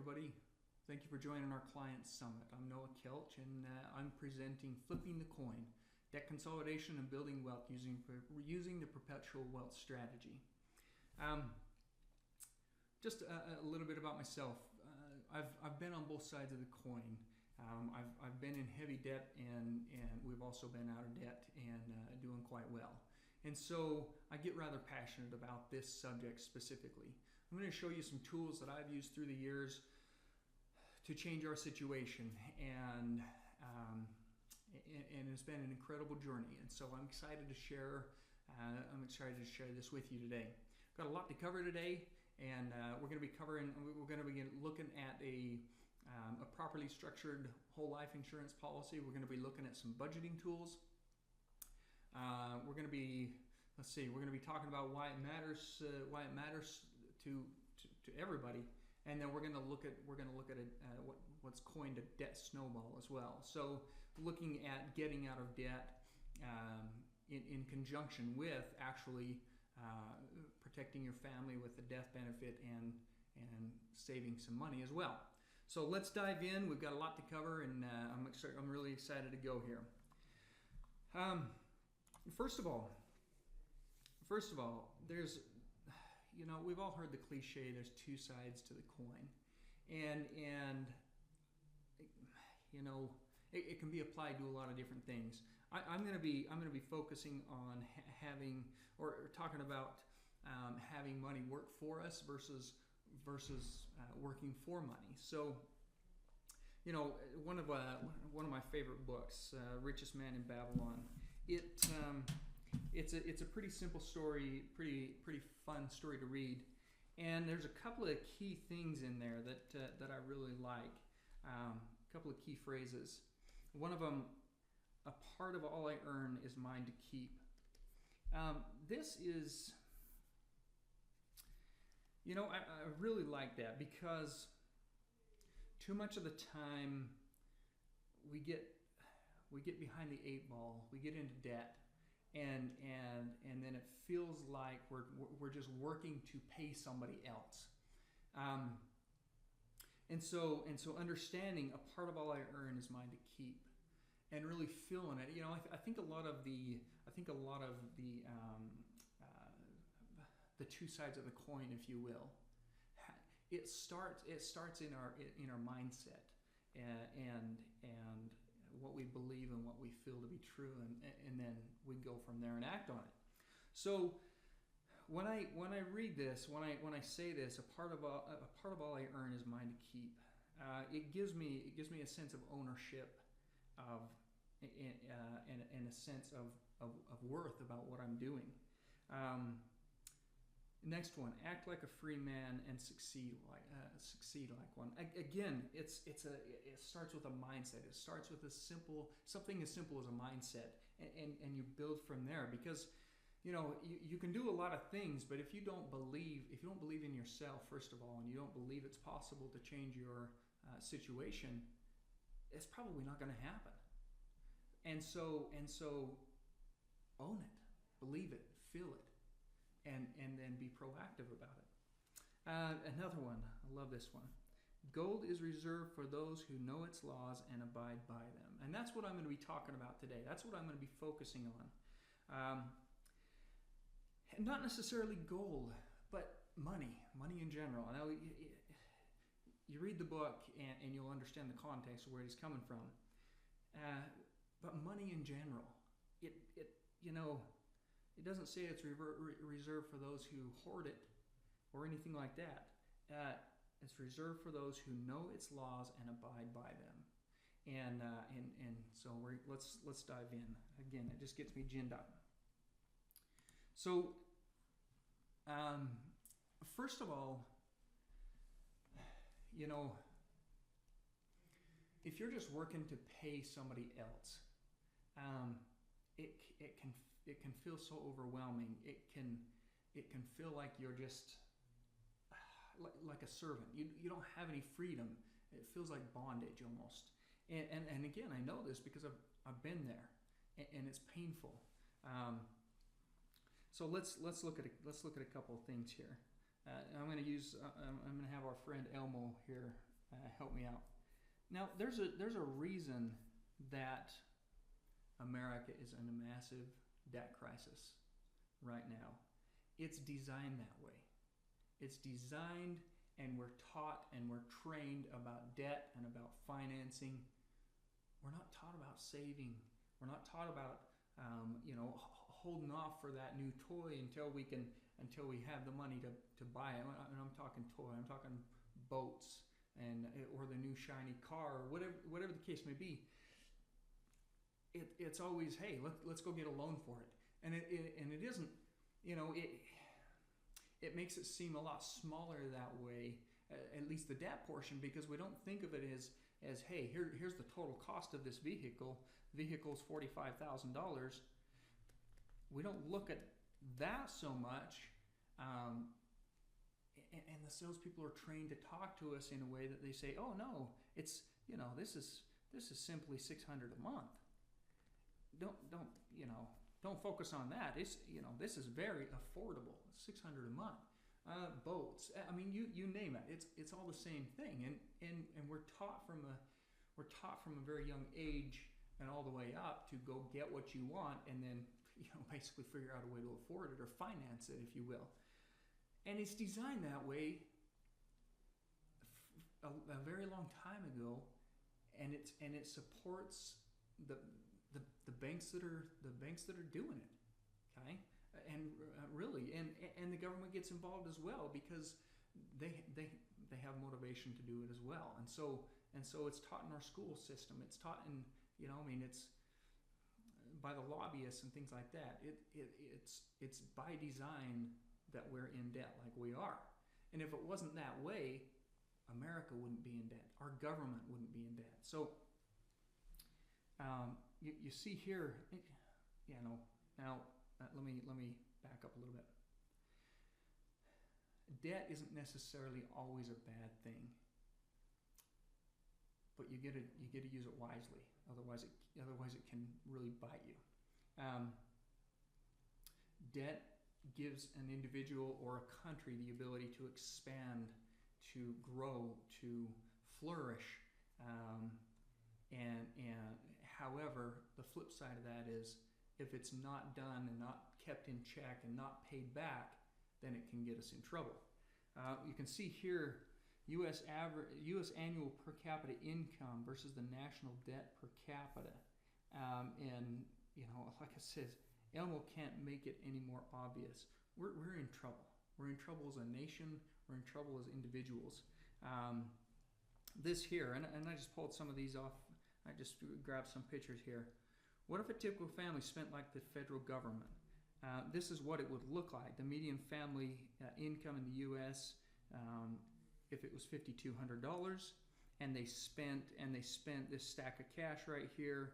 everybody. Thank you for joining our Client Summit. I'm Noah Kelch, and I'm presenting Flipping the Coin, Debt Consolidation and Building Wealth using the Perpetual Wealth Strategy. Just a little bit about myself. I've been on both sides of the coin. I've been in heavy debt, and we've also been out of debt and doing quite well. And so I get rather passionate about this subject specifically. I'm going to show you some tools that I've used through the years to change our situation, and it's been an incredible journey. And so I'm excited to share. This with you today. Got a lot to cover today, and we're going to be looking at a properly structured whole life insurance policy. We're going to be looking at some budgeting tools. We're going to be talking about why it matters to everybody, and then we're going to look at what's coined a debt snowball as well. So looking at getting out of debt in conjunction with actually protecting your family with the death benefit and saving some money as well. So let's dive in. We've got a lot to cover, and I'm really excited to go here. First of all, there's, we've all heard the cliche, there's two sides to the coin. And it can be applied to a lot of different things. I'm going to be focusing on talking about having money work for us versus working for money. So, one of my favorite books, Richest Man in Babylon. It's a pretty simple story, pretty fun story to read, and there's a couple of key things in there that I really like. A couple of key phrases. One of them, a part of all I earn is mine to keep. This is, I really like that, because too much of the time we get behind the eight ball, we get into debt, and then it feels like we're just working to pay somebody else. And so understanding a part of all I earn is mine to keep, and really feeling it. I think a lot of the two sides of the coin, if you will, it starts in our mindset and what we believe and what we feel to be true, and then we go from there and act on it. So when I read this, when I say this, a part of all I earn is mine to keep. It gives me a sense of ownership, and a sense of worth about what I'm doing. Next one, act like a free man and succeed like one. Again, it starts with a mindset. It starts with something as simple as a mindset, and you build from there, because you can do a lot of things, but if you don't believe in yourself, first of all, and you don't believe it's possible to change your situation, it's probably not going to happen. And so own it, believe it, feel it, and then be proactive about it. Another one, I love this one. Gold is reserved for those who know its laws and abide by them. And that's what I'm going to be talking about today. That's what I'm going to be focusing on. Not necessarily gold, but money in general. Now, you read the book and you'll understand the context of where he's coming from. But money in general, it doesn't say it's reserved for those who hoard it or anything like that. It's reserved for those who know its laws and abide by them. And so let's dive in. Again, it just gets me ginned up. So, first of all, if you're just working to pay somebody else, it can feel so overwhelming. It can feel like you're just like a servant. You don't have any freedom. It feels like bondage almost. And again, I know this because I've been there, and it's painful. So let's look at a couple of things here. I'm going to have our friend Elmo here help me out. Now, there's a reason that America is in a massive debt crisis right now. It's designed that way. It's designed, and we're taught and we're trained about debt and about financing. We're not taught about saving. We're not taught about holding off for that new toy until we have the money to buy it. And I'm talking toy. I'm talking boats or the new shiny car, or whatever the case may be. It's always, hey, let's go get a loan for it, and it isn't, it makes it seem a lot smaller that way, at least the debt portion, because we don't think of it as hey, here's the total cost of this vehicle. Vehicle's $45,000. We don't look at that so much, and the salespeople are trained to talk to us in a way that they say, oh no, it's this is simply $600 a month. Don't focus on that. It's this is very affordable. $600 a month. Boats. I mean, you name it. It's all the same thing. And we're taught from a very young age and all the way up to go get what you want, and then basically figure out a way to afford it or finance it, if you will. And it's designed that way a very long time ago, and it supports the banks that are doing it, okay, and really, and the government gets involved as well, because they have motivation to do it as well, and so it's taught in our school system. It's taught in it's by the lobbyists and things like that. It's by design that we're in debt like we are, and if it wasn't that way, America wouldn't be in debt. Our government wouldn't be in debt. So. You see here, now let me back up a little bit. Debt isn't necessarily always a bad thing, but you get to use it wisely. Otherwise it can really bite you. Debt gives an individual or a country the ability to expand, to grow, to flourish, and however, the flip side of that is, if it's not done and not kept in check and not paid back, then it can get us in trouble. You can see here, U.S. annual per capita income versus the national debt per capita, and like I said, Elmo can't make it any more obvious. We're in trouble. We're in trouble as a nation. We're in trouble as individuals. This here, and I just pulled some of these off. I just grabbed some pictures here. What if a typical family spent like the federal government? This is what it would look like. The median family income in the U.S., if it was $5,200, and they spent this stack of cash right here,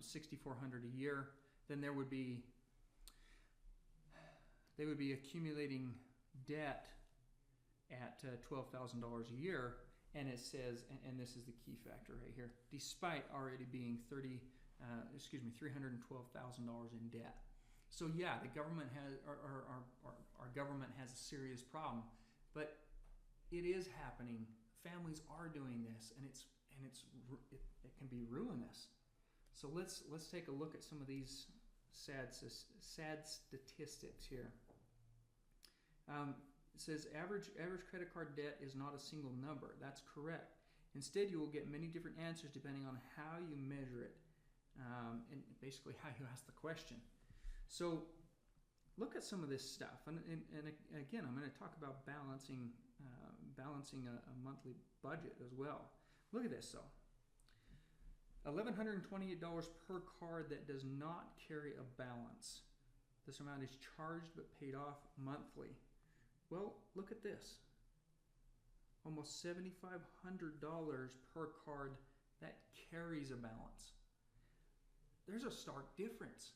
$6,400 a year, then they would be accumulating debt at $12,000 a year. And it says, and this is the key factor right here, despite already being $312,000 in debt. So yeah, the government has, our government has a serious problem, but it is happening. Families are doing this, and it can be ruinous. So let's take a look at some of these sad statistics here. It says average credit card debt is not a single number. That's correct. Instead, you will get many different answers depending on how you measure it, and basically how you ask the question. So look at some of this stuff, and again, I'm going to talk about balancing a monthly budget as well. Look at this, though. $1,128 per card that does not carry a balance. This amount is charged but paid off monthly. Well, look at this. Almost $7,500 per card that carries a balance. There's a stark difference.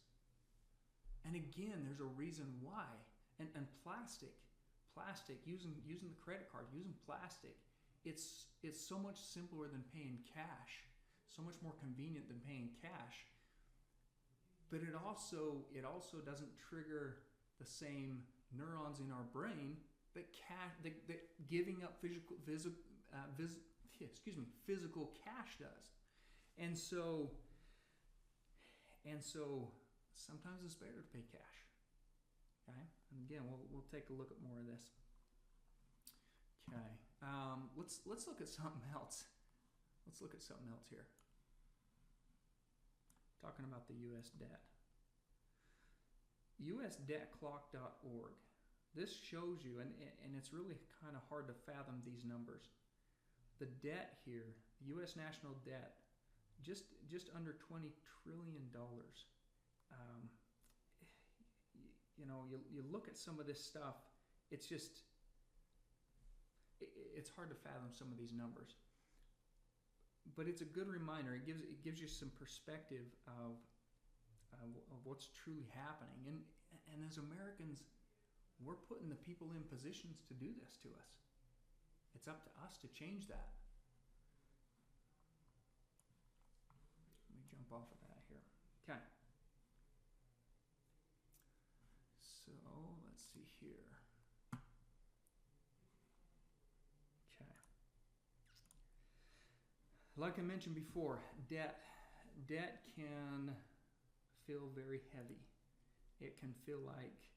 And again, there's a reason why. And plastic, using the credit card, using plastic, it's so much simpler than paying cash, so much more convenient than paying cash. But it also doesn't trigger the same neurons in our brain that giving up physical cash does. And so sometimes it's better to pay cash. Okay, and again, we'll take a look at more of this. Okay, let's look at something else. Let's look at something else here. Talking about the U.S. debt. USDebtClock.org. This shows you, and it's really kind of hard to fathom these numbers. The debt here, U.S. national debt, just under $20 trillion. You look at some of this stuff, it's hard to fathom some of these numbers. But it's a good reminder. It gives you some perspective of what's truly happening. And as Americans, we're putting the people in positions to do this to us. It's up to us to change that. Let me jump off of that here. Okay. So let's see here. Okay. Like I mentioned before, debt can feel very heavy. It can feel like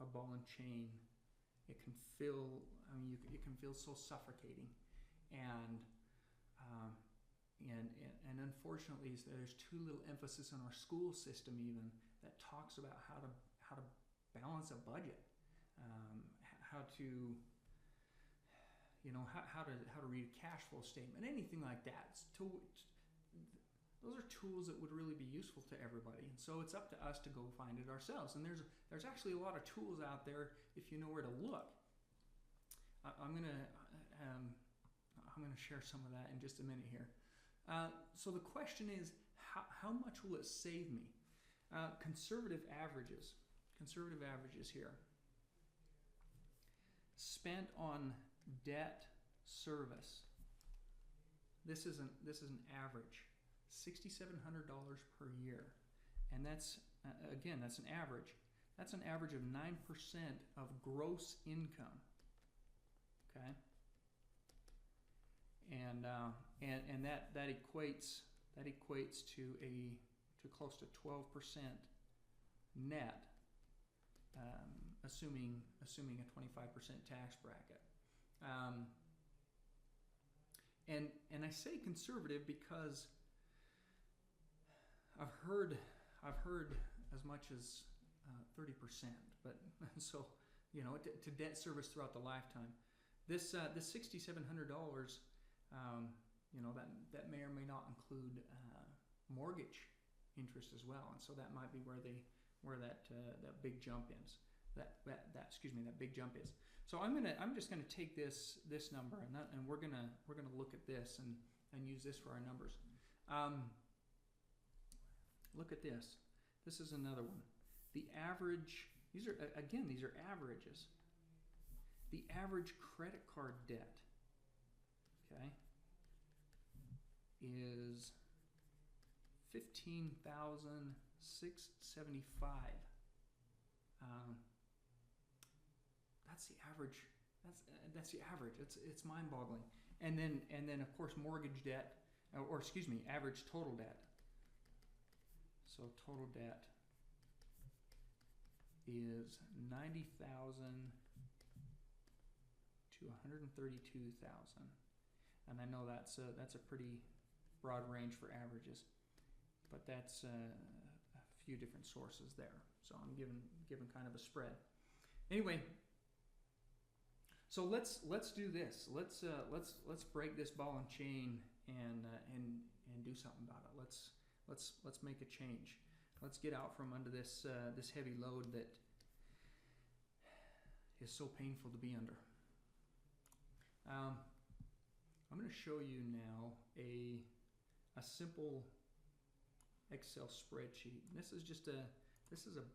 a ball and chain. It can feel, it can feel so suffocating, and unfortunately, there's too little emphasis on our school system even that talks about how to balance a budget, how to read a cash flow statement, anything like that. Those are tools that would really be useful to everybody, and so it's up to us to go find it ourselves. And there's actually a lot of tools out there if you know where to look. I'm gonna share some of that in just a minute here. So the question is, how much will it save me? Conservative averages here. Spent on debt service. This is an average. $6,700 per year, and that's that's an average. That's an average of 9% of gross income. Okay, and that equates to close to 12% net, assuming a 25% tax bracket. And I say conservative because I've heard as much as 30%, but so to debt service throughout the lifetime. This $6,700, that may or may not include mortgage interest as well, and so that might be where that big jump is. That big jump is. So I'm just gonna take this number and we're gonna look at this and use this for our numbers. Look at this. This is another one. The average, these are averages. The average credit card debt, okay, is $15,675. That's the average. That's the average. It's mind-boggling. And then of course mortgage debt, average total debt. So total debt is $90,000 to $132,000, and I know that's a pretty broad range for averages, but that's a few different sources there. So I'm given kind of a spread. Anyway, so let's do this. Let's break this ball and chain and do something about it. Let's make a change. Let's get out from under this heavy load that is so painful to be under. I'm going to show you now a simple Excel spreadsheet. And this is a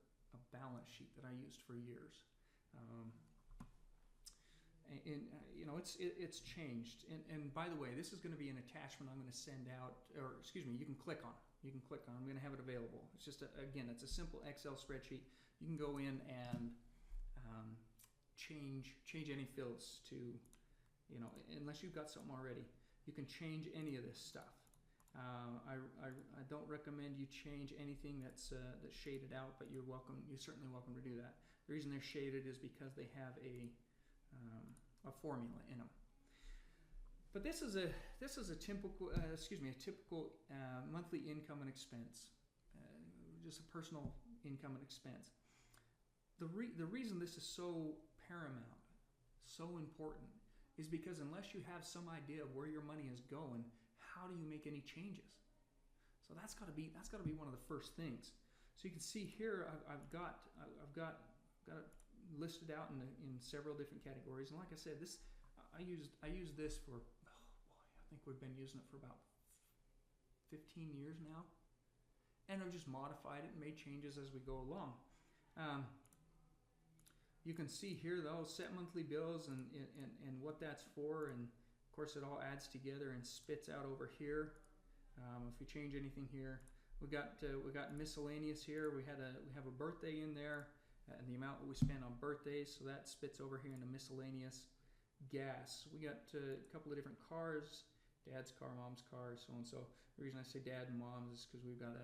balance sheet that I used for years. It's changed. And by the way, this is going to be an attachment I'm going to send out, or you can click on. I'm going to have it available. It's just it's a simple Excel spreadsheet. You can go in and change any fields to unless you've got something already, you can change any of this stuff. I don't recommend you change anything that's shaded out, but you're certainly welcome to do that. The reason they're shaded is because they have a formula in them. But this is a typical monthly income and expense, just a personal income and expense. The reason this is so paramount, so important, is because unless you have some idea of where your money is going, how do you make any changes? So that's got to be one of the first things. So you can see here I've got it listed out in several different categories, and like I said, I use this for, I think we've been using it for about 15 years now, and I've just modified it and made changes as we go along. You can see here though, set monthly bills and what that's for, and of course it all adds together and spits out over here. If we change anything here, we got miscellaneous here. We have a birthday in there, and the amount that we spend on birthdays, so that spits over here into miscellaneous. Gas, we got a couple of different cars, dad's car, mom's car, so and so. The reason I say dad and mom's is because we've got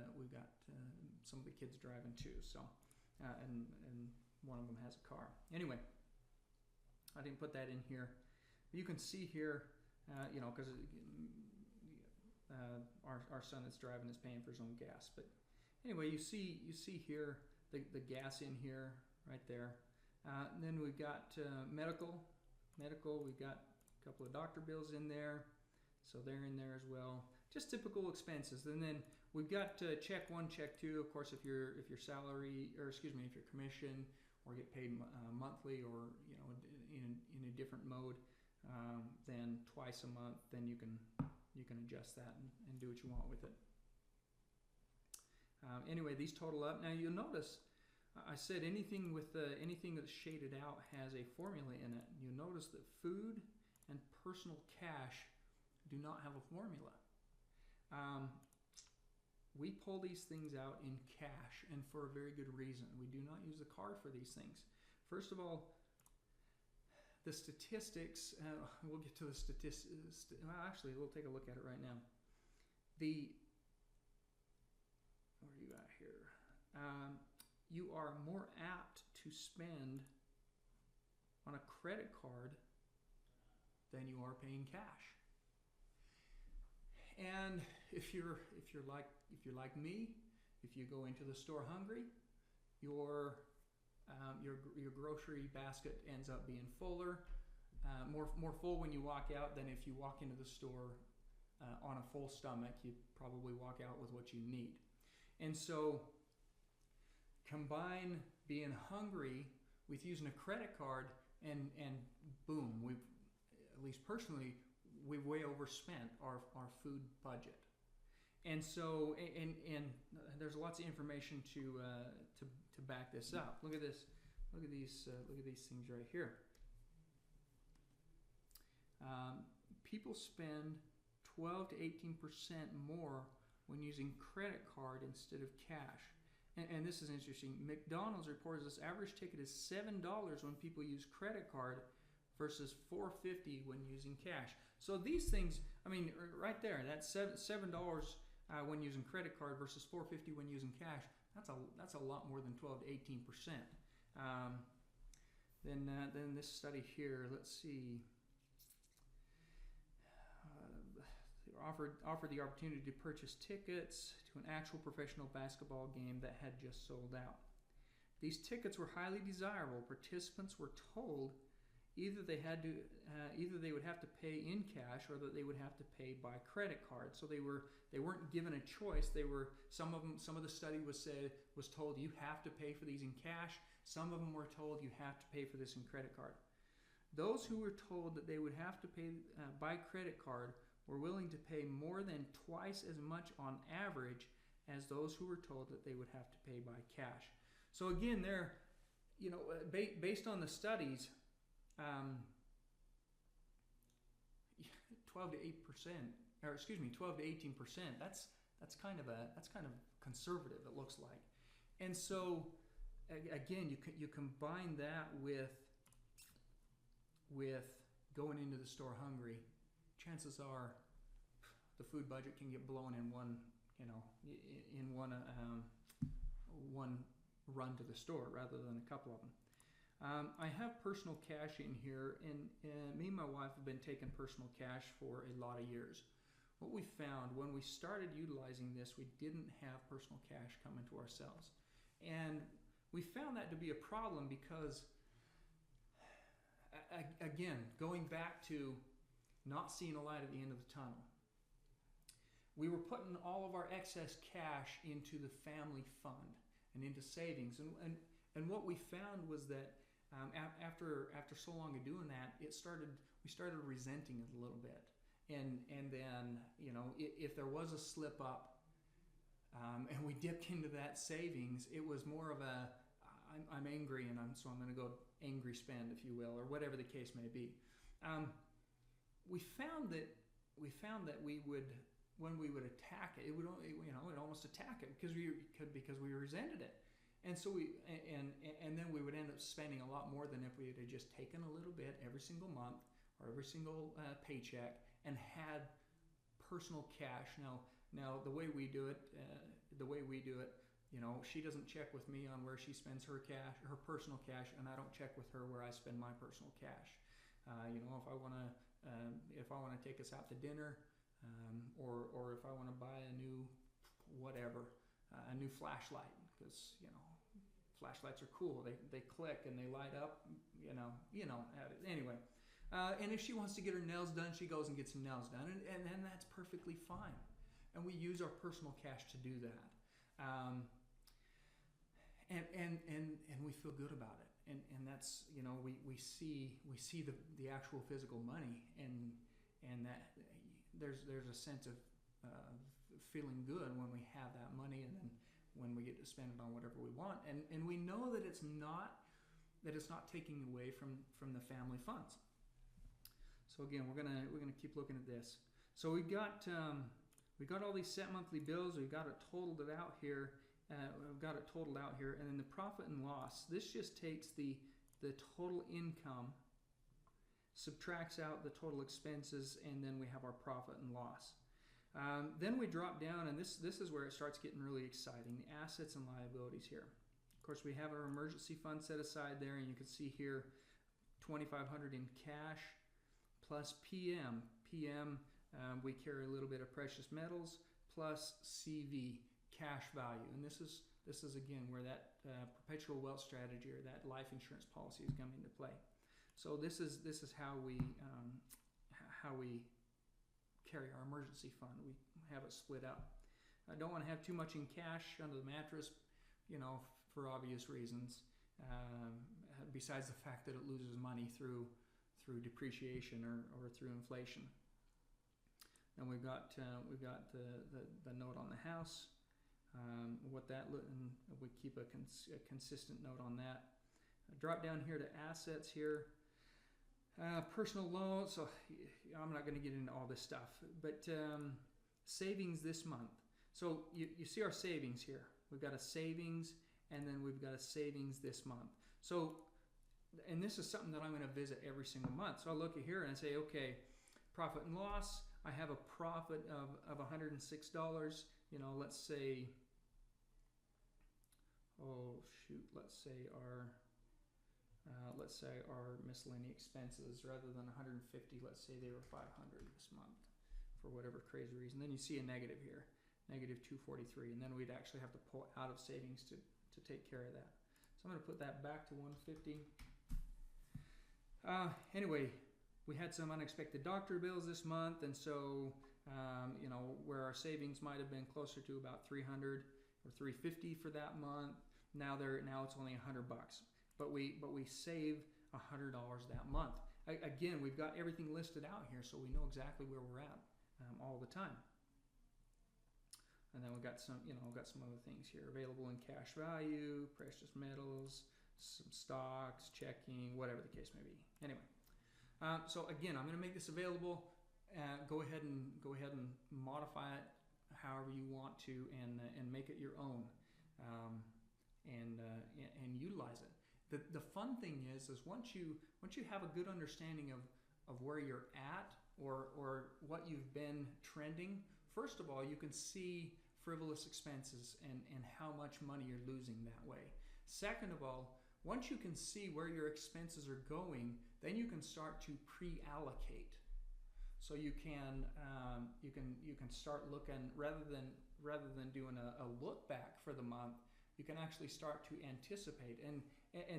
some of the kids driving too, so and one of them has a car. Anyway, I didn't put that in here. You can see here, because our son that's driving is paying for his own gas. But anyway, you see here the gas in here, right there. Then we've got medical. We've got a couple of doctor bills in there, so they're in there as well. Just typical expenses. And then we've got check one, check two. Of course, if your salary, or if your commission, or get paid monthly, or in a different mode, then twice a month, then you can adjust that and do what you want with it. Anyway, these total up. Now you'll notice I said anything that's shaded out has a formula in it. You'll notice that food and personal cash do not have a formula. We pull these things out in cash, and for a very good reason. We do not use the card for these things. First of all, the statistics, we'll get to the statistics. Well, actually, we'll take a look at it right now. What are you at here? You are more apt to spend on a credit card than you are paying cash. And if you're like me, if you go into the store hungry, your grocery basket ends up being fuller, more full when you walk out than if you walk into the store on a full stomach. You probably walk out with what you need. And so combine being hungry with using a credit card, and boom, at least personally, we way overspent our food budget. And so, and there's lots of information to back this up. Look at this. Look at these things right here. People spend 12 to 18% more when using credit card instead of cash. And this is interesting. McDonald's reports this average ticket is $7 when people use credit card versus $4.50 when using cash. So these things, I mean, right there, that's $7 when using credit card versus $4.50 when using cash. That's a lot more than 12 to 18%. Then this study here, let's see. Offered the opportunity to purchase tickets to an actual professional basketball game that had just sold out. These tickets were highly desirable. Participants were told either they would have to pay in cash or that they would have to pay by credit card. So they weren't given a choice. Some of the study was told you have to pay for these in cash. Some of them were told you have to pay for this in credit card. Those who were told that they would have to pay by credit card were willing to pay more than twice as much on average as those who were told that they would have to pay by cash. So again, there, based on the studies, 12 to 18%. That's kind of conservative. It looks like, and so again, you combine that with going into the store hungry, chances are the food budget can get blown in one, in one run to the store rather than a couple of them. I have personal cash in here, and me and my wife have been taking personal cash for a lot of years. What we found when we started utilizing this, we didn't have personal cash coming to ourselves. And we found that to be a problem because, again, going back to not seeing a light at the end of the tunnel, we were putting all of our excess cash into the family fund and into savings. And what we found was that after so long of doing that, we started resenting it a little bit. And then, if there was a slip up and we dipped into that savings, it was more of a, I'm angry, and so I'm going to go angry spend, if you will, or whatever the case may be. We found that we would, when we would attack it, would almost attack it because we resented it. And so and then we would end up spending a lot more than if we had just taken a little bit every single month or every single paycheck and had personal cash. Now the way we do it, she doesn't check with me on where she spends her cash, her personal cash, and I don't check with her where I spend my personal cash. If I want to take us out to dinner, or if I want to buy a new flashlight, because flashlights are cool. They click and they light up. Anyway. And if she wants to get her nails done, she goes and gets her nails done, and that's perfectly fine. And we use our personal cash to do that, and we feel good about it. And that's we see the actual physical money, and that there's a sense of feeling good when we have that money, and then when we get to spend it on whatever we want, and we know that it's not taking away from the family funds. So again, we're gonna keep looking at this. So we got all these set monthly bills. We've got it totaled out here. And then the profit and loss. This just takes the total income, subtracts out the total expenses, and then we have our profit and loss. Then we drop down, and this is where it starts getting really exciting. The assets and liabilities here. Of course, we have our emergency fund set aside there, and you can see here $2,500 in cash. Plus PM, we carry a little bit of precious metals, plus CV, cash value, and this is again where that perpetual wealth strategy or that life insurance policy is coming into play. So this is how we carry our emergency fund. We have it split up. I don't want to have too much in cash under the mattress, for obvious reasons. Besides the fact that it loses money through depreciation or through inflation. And we've got the note on the house, and we keep a consistent note on that. Drop down here to assets here, personal loans. So I'm not going to get into all this stuff, but savings this month. So you see our savings here. We've got a savings, and then we've got a savings this month. So. And this is something that I'm going to visit every single month. So I look at here and I say, okay, profit and loss. I have a profit of $106. Let's say, let's say our miscellaneous expenses, rather than 150, let's say they were 500 this month for whatever crazy reason. Then you see a negative here, negative 243, and then we'd actually have to pull out of savings to take care of that. So I'm going to put that back to 150. Anyway, we had some unexpected doctor bills this month, and so where our savings might have been closer to about $300 or $350 for that month, now it's only $100. But we save $100 that month. Again, we've got everything listed out here, so we know exactly where we're at all the time. And then we've got some other things here available in cash value, precious metals, some stocks, checking, whatever the case may be. Anyway, so again, I'm going to make this available. Go ahead and modify it however you want to, and make it your own, and utilize it. The fun thing is once you have a good understanding of where you're at or what you've been trending, first of all, you can see frivolous expenses and how much money you're losing that way. Second of all, once you can see where your expenses are going, then you can start to pre-allocate. So you can start looking, rather than doing a look back for the month, you can actually start to anticipate, and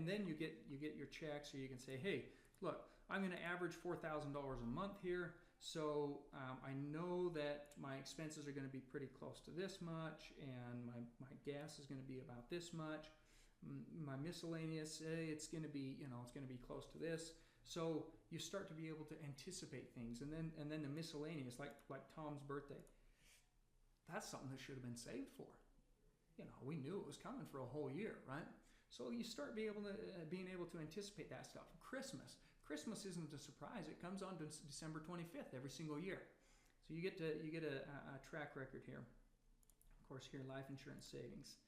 then you get your checks, or you can say, hey, look, I'm going to average $4,000 a month here, so I know that my expenses are going to be pretty close to this much, and my gas is going to be about this much. My miscellaneous, it's going to be close to this. So you start to be able to anticipate things, and then the miscellaneous, like Tom's birthday, that's something that should have been saved for. We knew it was coming for a whole year, right? So you start being able to anticipate that stuff. Christmas isn't a surprise. It comes on to December 25th every single year. So you get a track record here. Of course, here, life insurance savings.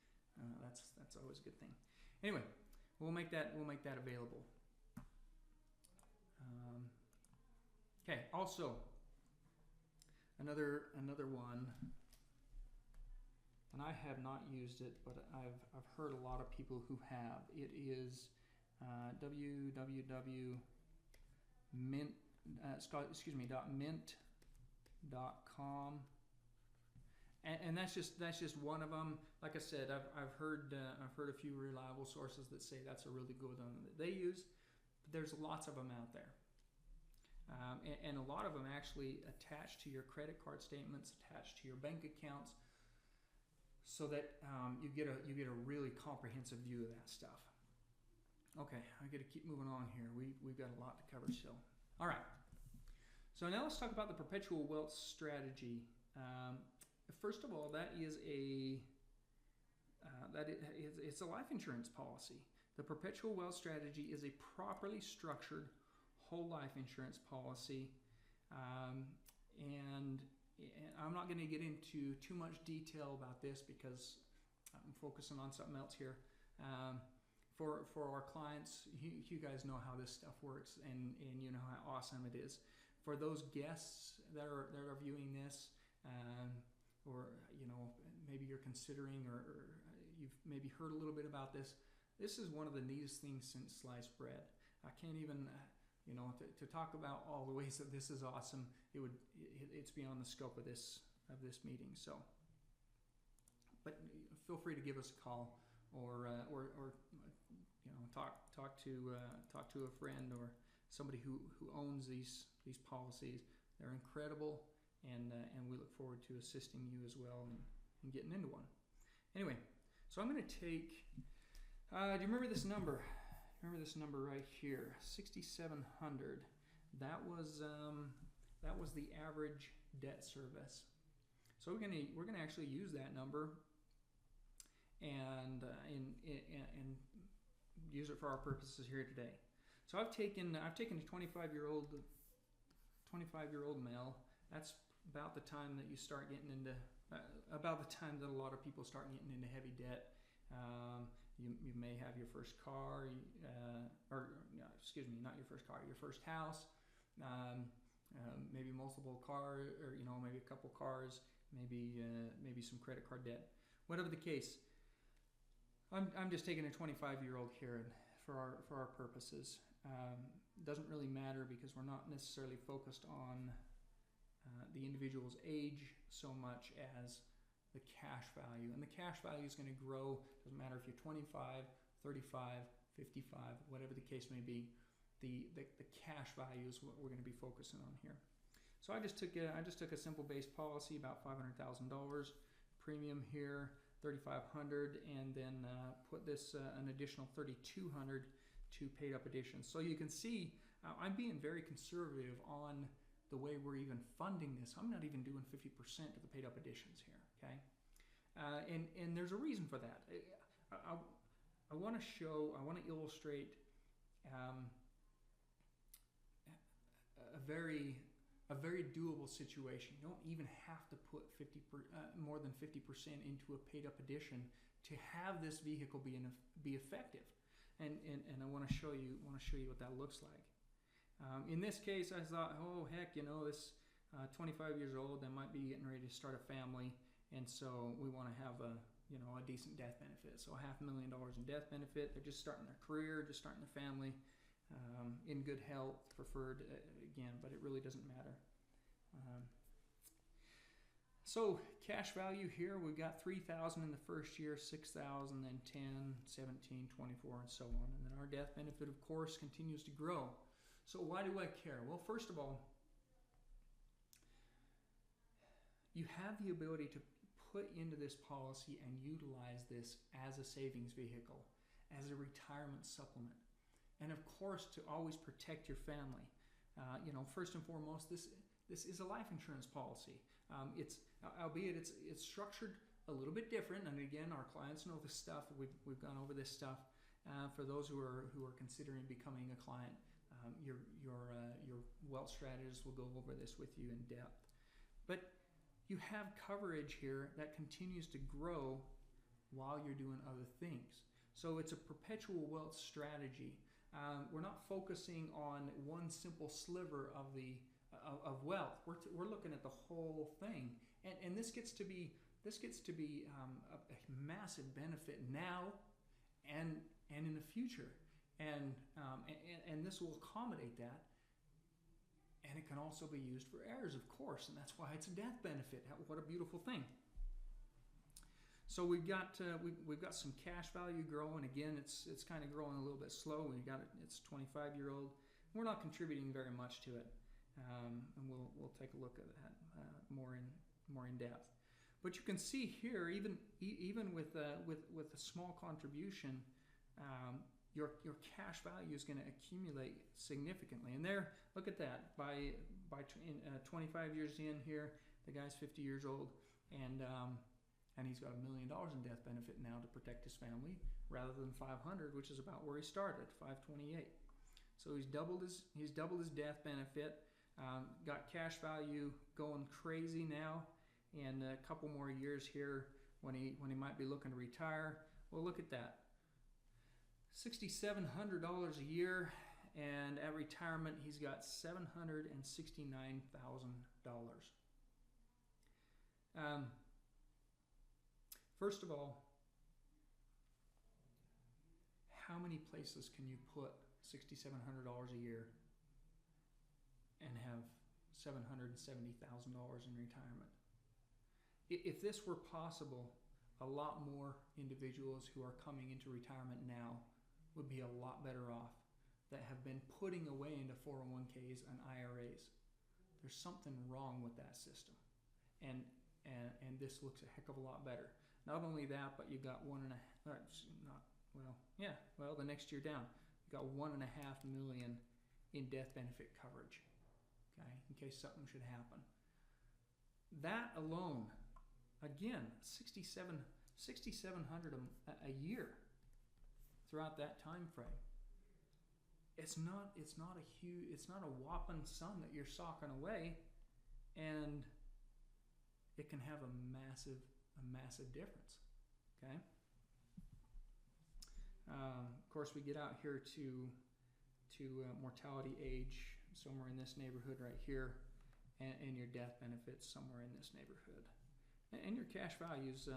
That's always a good thing. Anyway, we'll make that available. Okay. Also, another one, and I have not used it, but I've heard a lot of people who have. It is .mint.com, and that's just one of them. Like I said, I've heard a few reliable sources that say that's a really good one that they use. But there's lots of them out there. And a lot of them actually attach to your credit card statements, attached to your bank accounts, so that you get a really comprehensive view of that stuff. Okay, I got to keep moving on here. We've got a lot to cover still. All right. So now let's talk about the Perpetual Wealth Strategy. First of all, it's a life insurance policy. The Perpetual Wealth Strategy is a properly structured whole life insurance policy, and I'm not going to get into too much detail about this because I'm focusing on something else here. For our clients, you guys know how this stuff works, and you know how awesome it is. For those guests that are viewing this, or maybe you're considering, or you've maybe heard a little bit about this. This is one of the neatest things since sliced bread. I can't even. To talk about all the ways that this is awesome, it's beyond the scope of this meeting. So, but feel free to give us a call, or talk to a friend or somebody who owns these policies. They're incredible, and we look forward to assisting you as well in getting into one. Anyway, so I'm going to take. Do you remember this number? Remember this number right here, 6,700. That was the average debt service. So we're gonna actually use that number and use it for our purposes here today. So I've taken a 25-year-old male. That's about the time that you start getting into about the time that a lot of people start getting into heavy debt. You may have your first car, not your first car, your first house, maybe multiple cars, or maybe a couple cars, maybe some credit card debt. Whatever the case, I'm just taking a 25-year-old here for our purposes. Doesn't really matter because we're not necessarily focused on the individual's age so much as the cash value. And the cash value is going to grow. Doesn't matter if you're 25, 35, 55, whatever the case may be. The cash value is what we're going to be focusing on here. So I just took a simple base policy, about $500,000 premium here, $3,500, and then put this an additional $3,200 to paid up additions. So you can see I'm being very conservative on the way we're even funding this. I'm not even doing 50% of the paid up additions here, okay? And there's a reason for that. I want to illustrate a very doable situation. You don't even have to put more than 50% into a paid up addition to have this vehicle be effective. And I want to show you what that looks like. In this case, I thought, oh heck, this 25 years old, they might be getting ready to start a family, and so we want to have a decent death benefit. So $500,000 in death benefit. They're just starting their career, just starting their family, in good health, preferred again, but it really doesn't matter. So cash value here, we've got $3,000 in the first year, $6,000, then 10, 17, 24, and so on. And then our death benefit, of course, continues to grow. So why do I care? Well, first of all, you have the ability to put into this policy and utilize this as a savings vehicle, as a retirement supplement. And of course, to always protect your family. First and foremost, this is a life insurance policy. Albeit it's structured a little bit different. And again, our clients know this stuff. We've gone over this stuff. For those who are considering becoming a client, your wealth strategist will go over this with you in depth. But you have coverage here that continues to grow while you're doing other things. So it's a perpetual wealth strategy. We're not focusing on one simple sliver of wealth. We're looking at the whole thing, and this gets to be a massive benefit now and in the future, and this will accommodate that. And it can also be used for heirs, of course, and that's why it's a death benefit. What a beautiful thing. So we've got some cash value growing. Again, it's kind of growing a little bit slow. It's 25-year-old. We're not contributing very much to it, and we'll take a look at that more in depth. But you can see here, even with a small contribution, your cash value is going to accumulate significantly. And there, look at that. By 25 years in here, the guy's 50 years old, and he's got $1 million in death benefit now to protect his family, rather than 500, which is about where he started, 528. So he's doubled his death benefit. Got cash value going crazy now, and a couple more years here when he might be looking to retire. Well, look at that. $6,700 a year, and at retirement he's got $769,000. First of all, how many places can you put $6,700 a year and have $770,000 in retirement? If this were possible, a lot more individuals who are coming into retirement now would be a lot better off, that have been putting away into 401ks and IRAs. There's something wrong with that system, and this looks a heck of a lot better. Not only that, but you got the next year down, you got $1.5 million in death benefit coverage, okay, in case something should happen. That alone, again, $6,700 a year throughout that time frame. It's not a whopping sum that you're socking away, and it can have a massive difference. Okay. Of course, we get out here to mortality age, somewhere in this neighborhood right here, and your death benefits somewhere in this neighborhood, and your cash values,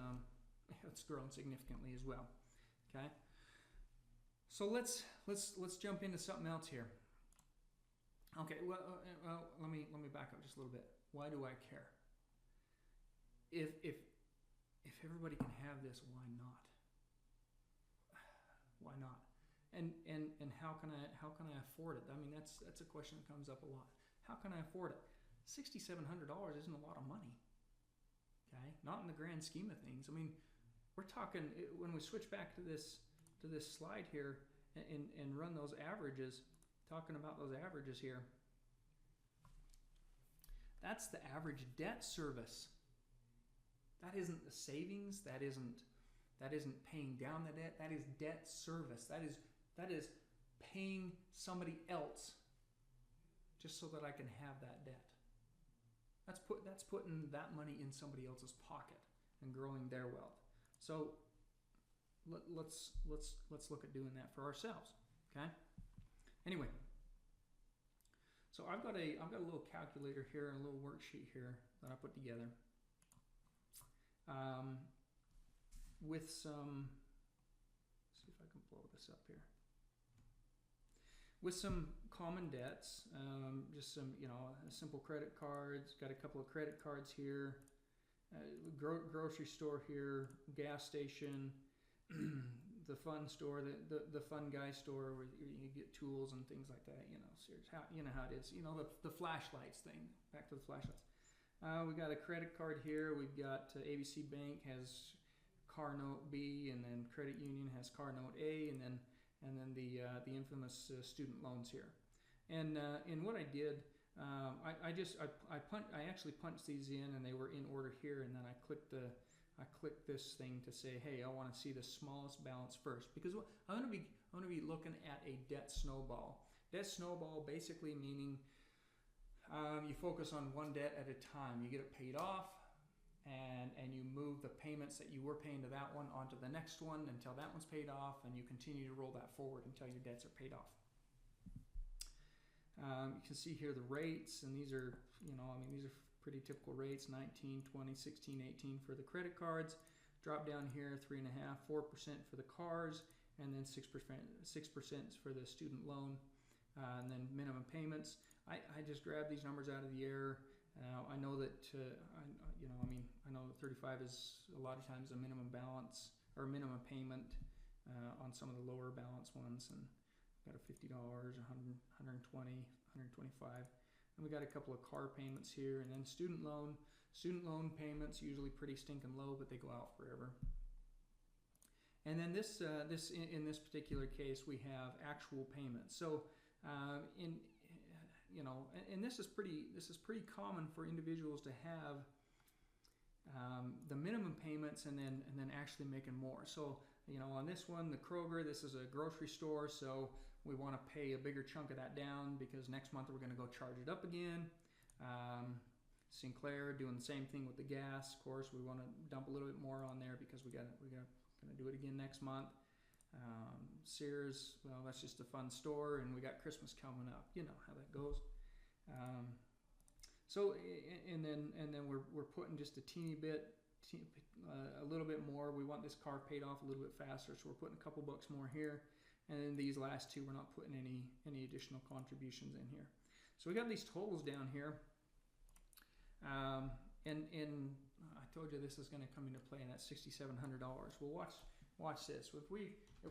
it's grown significantly as well. Okay. So let's jump into something else here. Okay, well, let me back up just a little bit. Why do I care? If everybody can have this, why not? Why not? And how can I afford it? I mean, that's a question that comes up a lot. How can I afford it? $6,700 isn't a lot of money. Okay, not in the grand scheme of things. I mean, we're talking, when we switch back to this slide here and run those averages, talking about those averages here, that's the average debt service. That isn't the savings. That isn't paying down the debt. That is debt service. That is paying somebody else just so that I can have that debt. That's putting that money in somebody else's pocket and growing their wealth. So let's look at doing that for ourselves. Okay. Anyway, So I've got a little calculator here and a little worksheet here that I put together with some. Let's see if I can blow this up here. With some common debts, just some, simple credit cards. Got a couple of credit cards here. Grocery store here, gas station, the fun store, the fun guy store where you get tools and things like that. You know how it is. The flashlights thing. Back to the flashlights. We got a credit card here. We've got ABC Bank has car note B, and then Credit Union has car note A, and then the infamous student loans here. And what I did, I actually punched these in, and they were in order here, and then I clicked this thing to say, hey, I want to see the smallest balance first, because I'm going to be looking at a debt snowball. Debt snowball basically meaning you focus on one debt at a time. You get it paid off, and you move the payments that you were paying to that one onto the next one until that one's paid off, and you continue to roll that forward until your debts are paid off. You can see here the rates, and these are, these are pretty typical rates: 19, 20, 16, 18 for the credit cards. Drop down here, 3.5%, 4% for the cars, and then 6% for the student loan, and then minimum payments. I just grabbed these numbers out of the air. I know that I know that 35 is a lot of times a minimum balance or minimum payment on some of the lower balance ones, and got a $50, 100, 120, 125, and we got a couple of car payments here, and then student loan payments usually pretty stinking low, but they go out forever. And then in this particular case, we have actual payments. So and this is pretty common for individuals to have the minimum payments and then actually making more. So on this one, the Kroger, this is a grocery store, so we want to pay a bigger chunk of that down because next month we're going to go charge it up again. Sinclair doing the same thing with the gas. Of course, we want to dump a little bit more on there because we're gonna do it again next month. Sears, well, that's just a fun store, and we got Christmas coming up. You know how that goes. And then we're putting just a teeny bit, a little bit more. We want this car paid off a little bit faster, so we're putting a couple bucks more here. And then these last two, we're not putting any additional contributions in here. So we got these totals down here. And I told you this is going to come into play in that $6,700. Well, watch this. If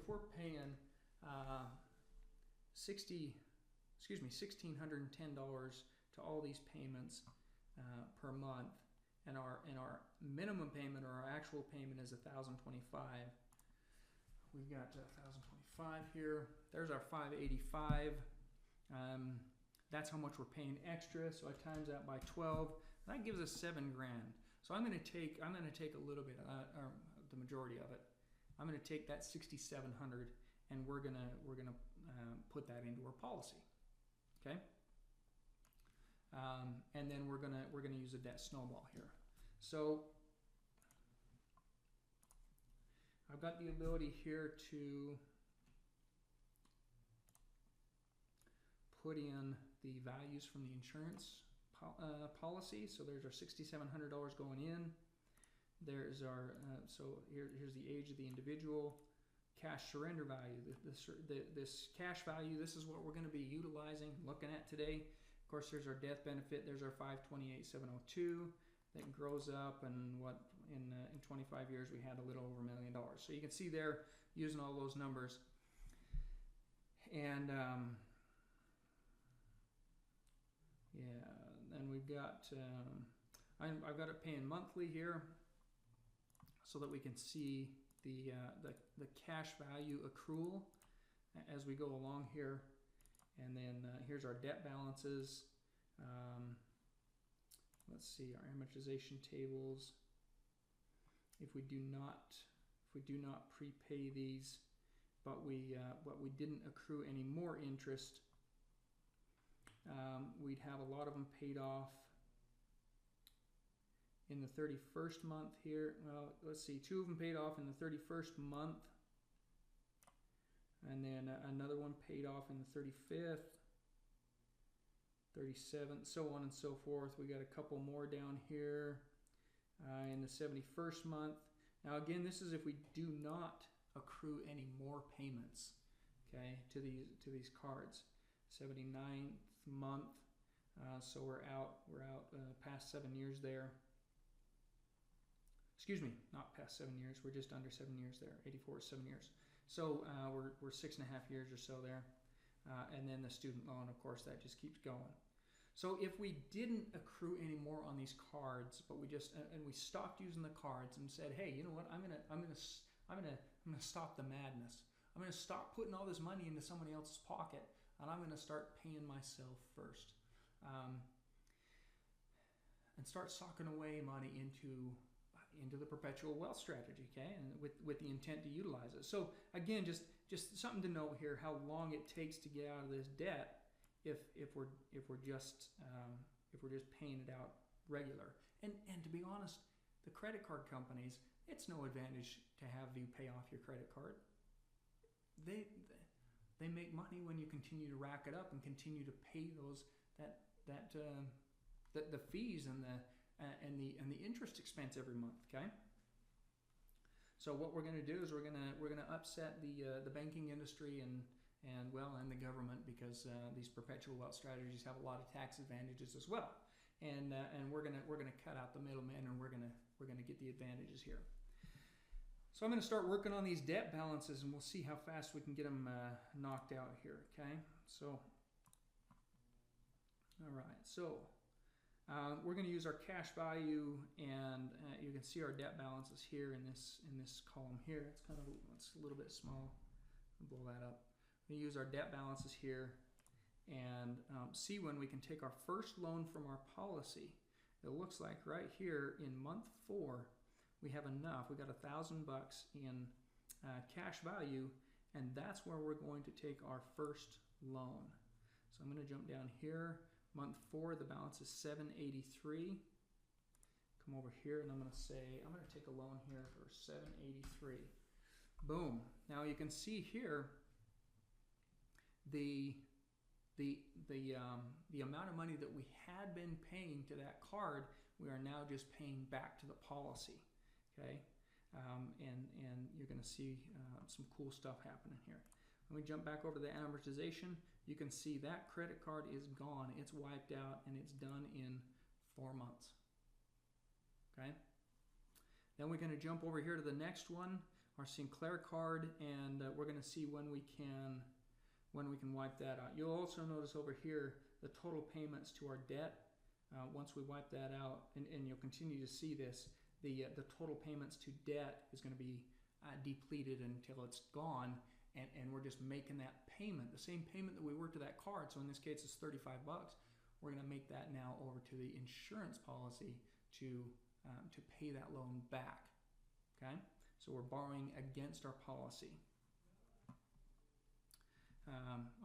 we're paying $1,610 to all these payments per month, and our minimum payment or our actual payment is $1,025. We've got 1,025 here. There's our 585. That's how much we're paying extra. So I times that by 12. That gives us $7,000. So I'm going to take a little bit, or the majority of it. I'm going to take that $6,700, and we're gonna put that into our policy. Okay. And then we're gonna use a debt snowball here. So I've got the ability here to put in the values from the insurance policy. So there's our $6,700 going in. There's our here's the age of the individual, cash surrender value. This cash value. This is what we're going to be utilizing, looking at today. Of course, there's our death benefit. There's our $528,702 that grows up, and in 25 years we had a little over $1 million. So you can see there using all those numbers, and then we've got I've got it paying monthly here, so that we can see the cash value accrual as we go along here. And then here's our debt balances. Let's see our amortization tables. If we do not prepay these, but we didn't accrue any more interest, we'd have a lot of them paid off in the 31st month here. Well, let's see, 2 of them paid off in the 31st month, and then another one paid off in the 35th, 37th, so on and so forth. We got a couple more down here in the 71st month. Now again, this is if we do not accrue any more payments, okay, to these cards. 79th month, so we're out past 7 years there. Excuse me, not past 7 years. We're just under 7 years there. 84 is 7 years. So we're 6.5 years or so there. And then the student loan, of course, that just keeps going. So if we didn't accrue any more on these cards, but we just and we stopped using the cards and said, hey, you know what? I'm gonna stop the madness. I'm gonna stop putting all this money into somebody else's pocket, and I'm gonna start paying myself first, and start socking away money into the Perpetual Wealth Strategy, okay, and with the intent to utilize it. So again, just something to note here: how long it takes to get out of this debt if we're just paying it out regular. And to be honest, the credit card companies, it's no advantage to have you pay off your credit card. They make money when you continue to rack it up and continue to pay the fees and the interest expense every month. Okay. So what we're going to do is we're going to upset the banking industry and the government, because these perpetual wealth strategies have a lot of tax advantages as well. And we're gonna cut out the middlemen, and we're gonna get the advantages here. So I'm gonna start working on these debt balances, and we'll see how fast we can get them knocked out here. Okay. So all right. So we're going to use our cash value, and you can see our debt balances here in this column here. It's a little bit small. I'll blow that up. We use our debt balances here, and see when we can take our first loan from our policy. It looks like right here in month 4 we have enough. We got $1,000 in cash value, and that's where we're going to take our first loan. So I'm going to jump down here. Month 4, the balance is $783. Come over here, and I'm going to take a loan here for $783. Boom. Now you can see here the amount of money that we had been paying to that card, we are now just paying back to the policy. Okay, and you're going to see some cool stuff happening here. When we jump back over to the amortization, you can see that credit card is gone. It's wiped out, and it's done in 4 months. Okay. Then we're going to jump over here to the next one, our Sinclair card, and we're going to see when we can wipe that out. You'll also notice over here the total payments to our debt. Once we wipe that out, and you'll continue to see this, the total payments to debt is going to be depleted until it's gone, and we're just making that payment, the same payment that we were to that card. So in this case, it's $35. We're going to make that now over to the insurance policy to pay that loan back. Okay, so we're borrowing against our policy.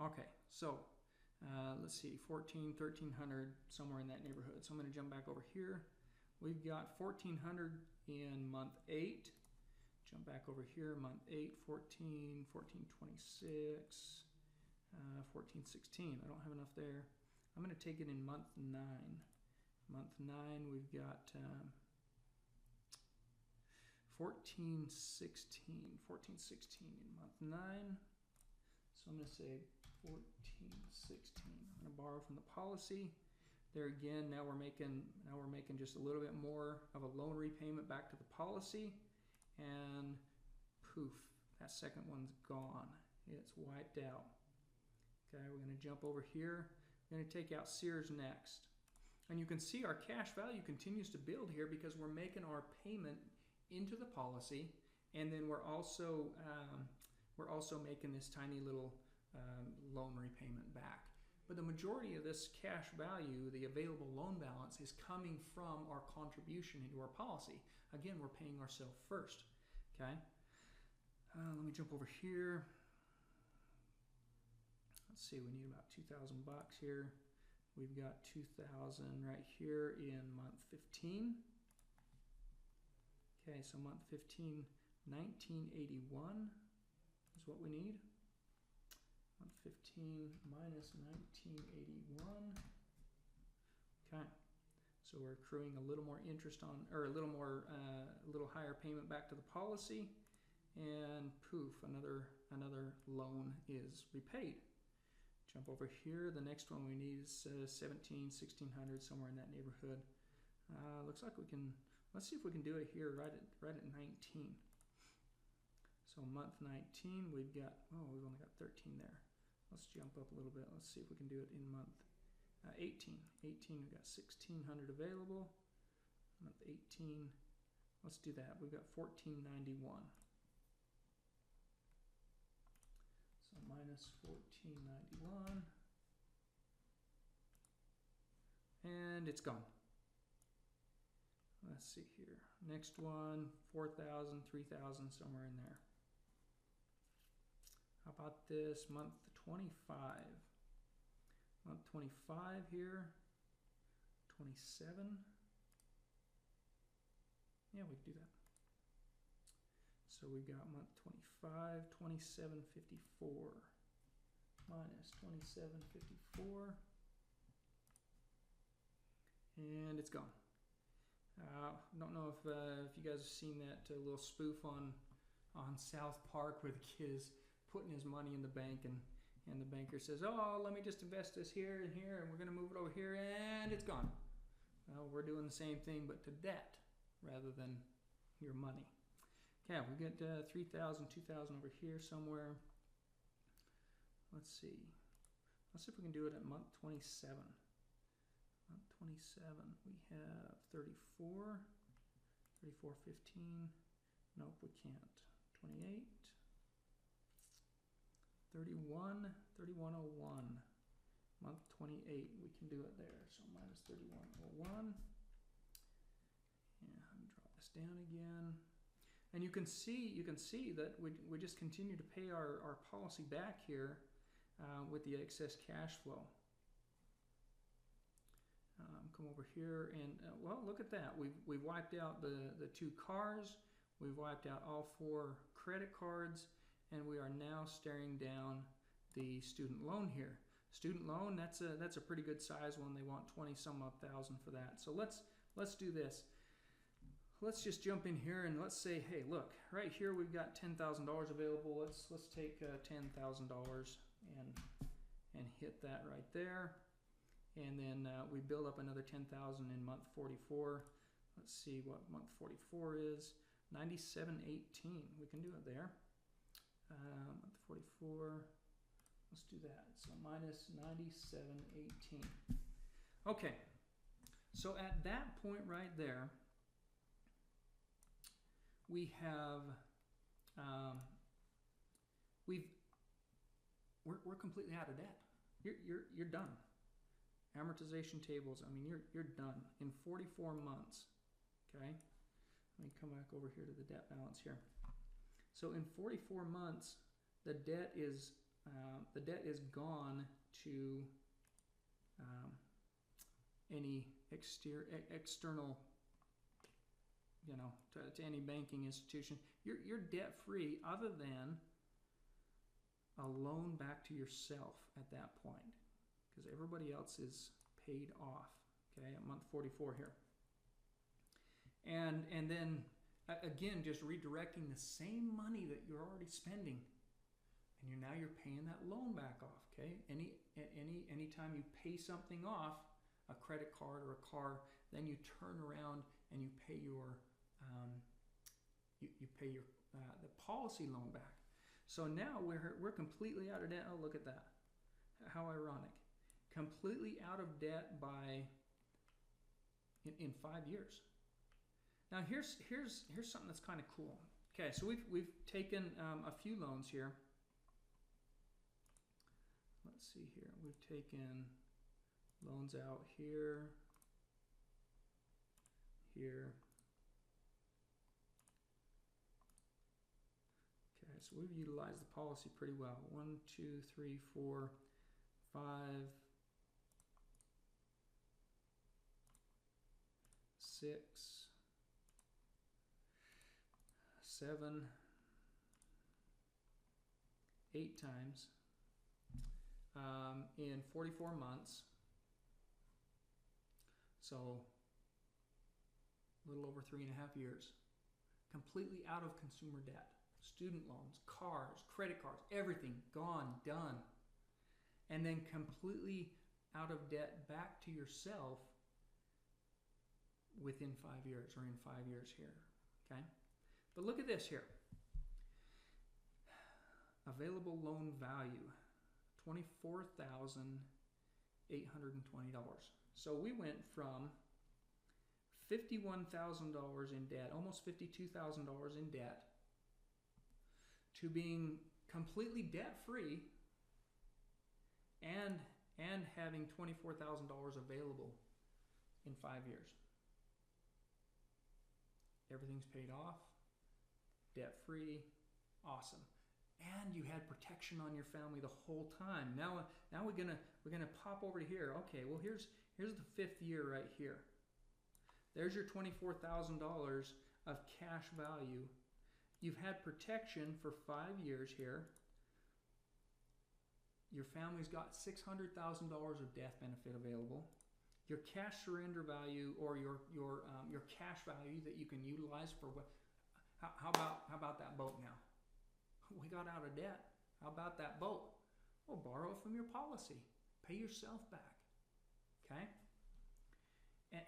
Okay, so let's see, 1,300, somewhere in that neighborhood. So I'm going to jump back over here. We've got 1,400 in month 8. Jump back over here, month 8, 14, 1426, 1416. I don't have enough there. I'm going to take it in month 9. Month 9, we've got 1416 in month 9. So I'm going to say 1416. I'm going to borrow from the policy. There again, now we're making just a little bit more of a loan repayment back to the policy, and poof, that second one's gone. It's wiped out. Okay, we're going to jump over here. We're going to take out Sears next, and you can see our cash value continues to build here because we're making our payment into the policy, and then we're also making this tiny little loan repayment back. But the majority of this cash value, the available loan balance, is coming from our contribution into our policy. Again, we're paying ourselves first. Okay. Let me jump over here. Let's see, we need about $2,000 here. We've got 2,000 right here in month 15. Okay, so month 15, 1981 is what we need. Month 15 minus 1981. Okay, so we're accruing a little more interest on, or a little higher payment back to the policy, and poof, another loan is repaid. Jump over here. The next one we need is 1600, somewhere in that neighborhood. Looks like we can. Let's see if we can do it here right at 19. So month 19, we've got, we've only got 13 there. Let's jump up a little bit. Let's see if we can do it in month 18. 18, we've got 1600 available. Month 18, let's do that. We've got 1491. So minus 1491. And it's gone. Let's see here. Next one, 4,000, 3,000, somewhere in there. How about this month 25? Month 25 here, 27. Yeah, we can do that. So we've got month 25, 2754 minus 2754, and it's gone. Don't know if you guys have seen that little spoof on South Park where the kid is putting his money in the bank, and the banker says, "Oh, let me just invest this here and here, and we're going to move it over here," and it's gone. Well, we're doing the same thing, but to debt rather than your money. Okay, we get 3,000, 2,000 over here somewhere. Let's see. Let's see if we can do it at month 27. Month 27, we have 34, 34.15. Nope, we can't. 28, 31, 31.01. Month 28, we can do it there. So minus 31.01. Yeah, I'm drop this down again. And you can see that we just continue to pay our policy back here with the excess cash flow. Come over here and well, look at that. We've wiped out the 2 cars. We've wiped out all 4 credit cards, and we are now staring down the student loan here. Student loan, that's a pretty good size one. They want 20-some odd thousand for that. So let's do this. Let's just jump in here and let's say, hey, look, right here we've got $10,000 available. Let's take $10,000 and hit that right there. And then we build up another 10,000 in month 44. Let's see what month 44 is. 97.18. We can do it there. Month 44. Let's do that. So minus 97.18. Okay. So at that point right there, we have we're completely out of debt. You're done. Amortization tables, I mean, you're done in 44 months. Okay, let me come back over here to the debt balance here. So in 44 months, the debt is gone to any external, to any banking institution. You're debt free, other than a loan back to yourself at that point, because everybody else is paid off. Okay, at month 44 here. And then again, just redirecting the same money that you're already spending, and now you're paying that loan back off. Okay, anytime you pay something off, a credit card or a car, then you turn around and you pay your the policy loan back. So now we're completely out of debt. Oh, look at that! How ironic! Completely out of debt in 5 years. Now here's something that's kind of cool. Okay, so we've taken a few loans here. Let's see here. We've taken loans out here, here. Okay, so we've utilized the policy pretty well. 1, 2, 3, 4, 5, 6, 7, 8 times in 44 months. So a little over 3.5 years, completely out of consumer debt, student loans, cars, credit cards, everything gone, done. And then completely out of debt back to yourself within 5 years, or in 5 years here, okay? But look at this here. Available loan value, $24,820. So we went from $51,000 in debt, almost $52,000 in debt, to being completely debt-free and having $24,000 available in 5 years. Everything's paid off, debt-free, awesome. And you had protection on your family the whole time. Now we're gonna pop over to here. Okay, well here's the 5th year right here. There's your $24,000 of cash value. You've had protection for 5 years here. Your family's got $600,000 of death benefit available. Your cash surrender value, or your cash value that you can utilize for what? How about that boat now? We got out of debt. How about that boat? Well, borrow it from your policy. Pay yourself back. Okay?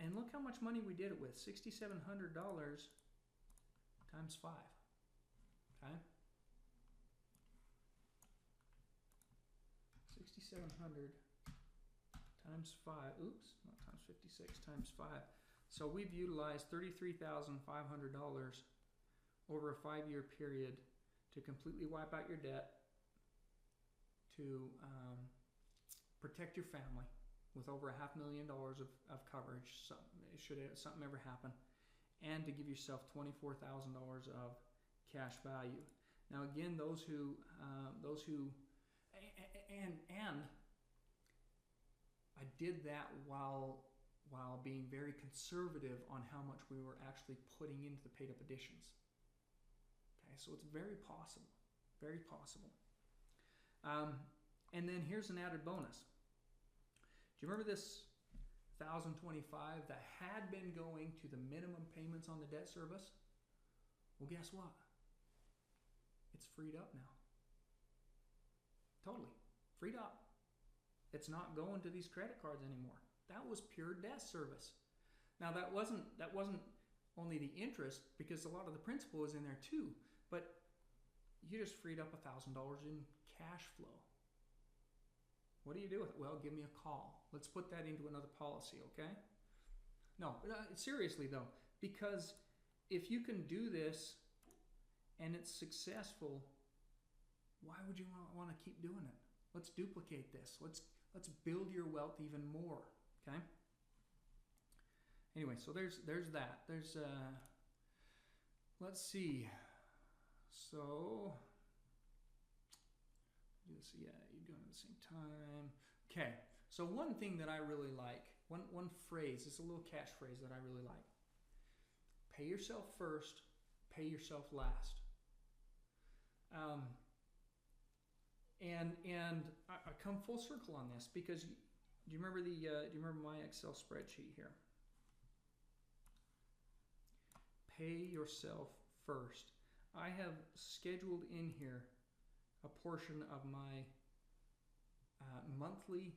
And look how much money we did it with. $6,700 times 5. Okay? 6,700 times 5. Oops, not times 56, times 5. So we've utilized $33,500 over a 5-year period to completely wipe out your debt, to protect your family with over $500,000 of coverage, should something ever happen, and to give yourself $24,000 of cash value. Now again, those who I did that while being very conservative on how much we were actually putting into the paid up additions. Okay, so it's very possible, very possible. And then here's an added bonus. Do you remember this 1,025 that had been going to the minimum payments on the debt service? Well, guess what? It's freed up now. Totally freed up. It's not going to these credit cards anymore. That was pure debt service. Now that wasn't only the interest, because a lot of the principal is in there too, but you just freed up $1,000 in cash flow. What do you do with it? Well, give me a call. Let's put that into another policy, okay? No, seriously though, because if you can do this and it's successful, why would you want to keep doing it? Let's duplicate this. Let's build your wealth even more, okay? Anyway, so there's that. There's let's see. So do this, yeah, you're doing it at the same time. Okay. So one thing that I really like, one phrase, it's a little catchphrase that I really like. Pay yourself first, pay yourself last. And I come full circle on this, because do you remember my Excel spreadsheet here? Pay yourself first. I have scheduled in here a portion of my monthly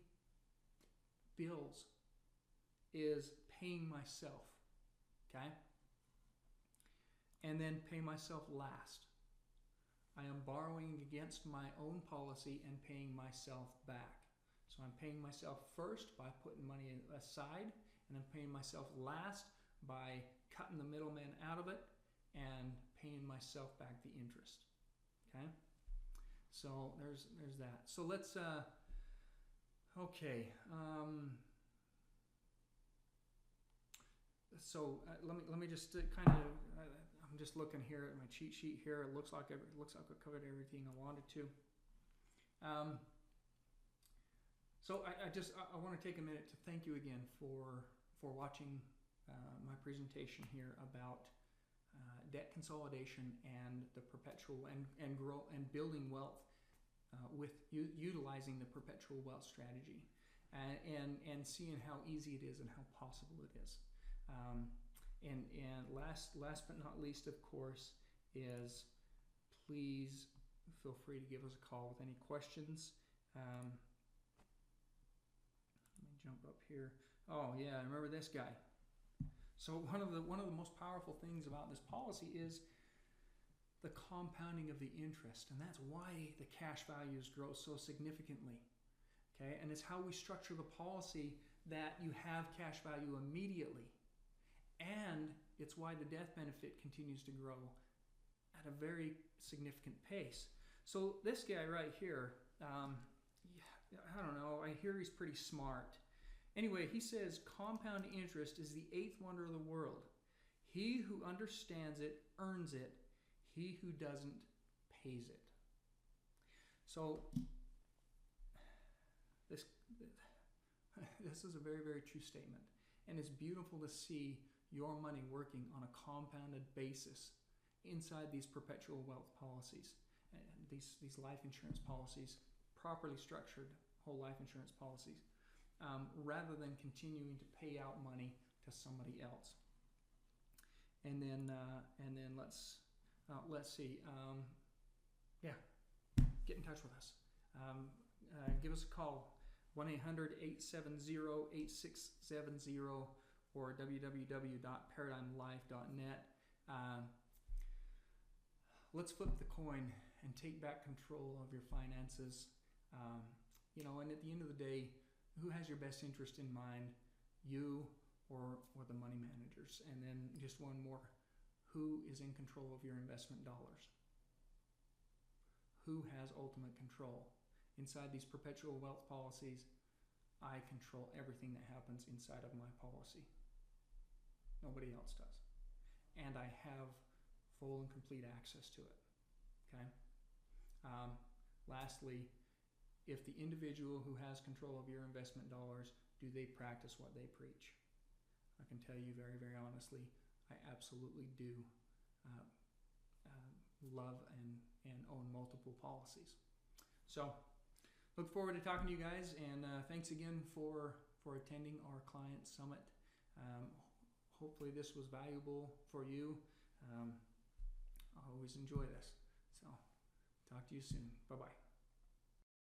bills is paying myself, okay? And then pay myself last. I am borrowing against my own policy and paying myself back. So I'm paying myself first by putting money aside, and I'm paying myself last by cutting the middleman out of it and paying myself back the interest. Okay? So there's that. So let's okay. Let me just kind of. I'm just looking here at my cheat sheet here. It looks like I covered everything I wanted to. So I want to take a minute to thank you again for watching my presentation here about debt consolidation and the perpetual and grow and building wealth with utilizing the perpetual wealth strategy. and seeing how easy it is and how possible it is. And last but not least, of course, is please feel free to give us a call with any questions. Let me jump up here. Oh yeah, I remember this guy. So one of the most powerful things about this policy is the compounding of the interest, and that's why the cash values grow so significantly. Okay, and it's how we structure the policy that you have cash value immediately, and it's why the death benefit continues to grow at a very significant pace. So this guy right here, I don't know, I hear he's pretty smart. Anyway, he says compound interest is the eighth wonder of the world. He who understands it earns it. He who doesn't pays it. So this is a very, very true statement. And it's beautiful to see your money working on a compounded basis inside these perpetual wealth policies, and these life insurance policies, properly structured whole life insurance policies, rather than continuing to pay out money to somebody else. And then let's see. Get in touch with us. Give us a call, 1-800-870-8670 or www.paradigmlife.net. Let's flip the coin and take back control of your finances. And at the end of the day, who has your best interest in mind, you or the money managers? And then just one more, who is in control of your investment dollars? Who has ultimate control? Inside these perpetual wealth policies, I control everything that happens inside of my policy. Nobody else does. And I have full and complete access to it. Okay? Lastly, if the individual who has control of your investment dollars, do they practice what they preach? I can tell you very, very honestly, I absolutely do love and own multiple policies. So, look forward to talking to you guys, and thanks again for attending our client summit. Hopefully this was valuable for you. I always enjoy this. So, talk to you soon. Bye-bye.